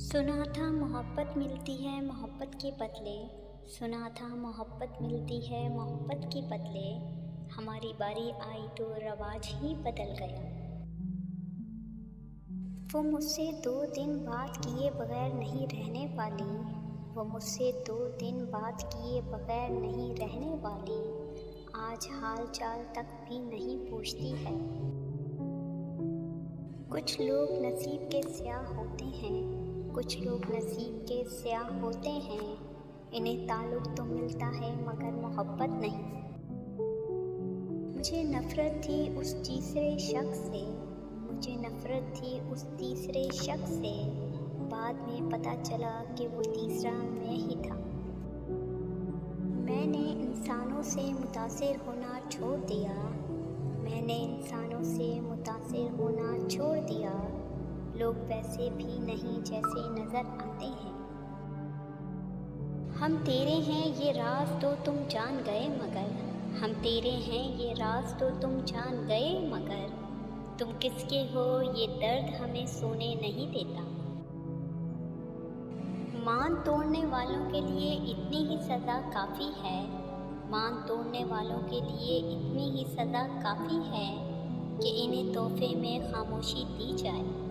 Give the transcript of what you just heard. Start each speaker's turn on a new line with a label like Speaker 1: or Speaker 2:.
Speaker 1: सुना था मोहब्बत मिलती है मोहब्बत के बदले। सुना था मोहब्बत मिलती है मोहब्बत के बदले। हमारी बारी आई तो रवाज ही बदल गया। वो मुझसे 2 दिन बात किए बगैर नहीं रहने वाली। वो मुझसे 2 दिन बात किए बगैर नहीं रहने वाली। आज हाल चाल तक भी नहीं पूछती है। कुछ लोग नसीब के स्याह होते हैं, कुछ लोग नसीब के स्याह होते हैं। इन्हें ताल्लुक़ तो मिलता है मगर मोहब्बत नहीं। मुझे नफ़रत थी उस तीसरे शख्स से, मुझे नफ़रत थी उस तीसरे शख्स से। बाद में पता चला कि वो तीसरा मैं ही था। मैंने इंसानों से मुतासिर होना छोड़ दिया। मैंने इंसानों से मुतासिर होना छोड़ दिया। लोग वैसे भी नहीं जैसे नज़र आते हैं। हम तेरे हैं ये राज तो तुम जान गए मगर, हम तेरे हैं ये राज तो तुम जान गए मगर। तुम किसके हो ये दर्द हमें सोने नहीं देता। मान तोड़ने वालों के लिए इतनी ही सज़ा काफ़ी है। मान तोड़ने वालों के लिए इतनी ही सज़ा काफ़ी है कि इन्हें तोहफे में खामोशी दी जाए।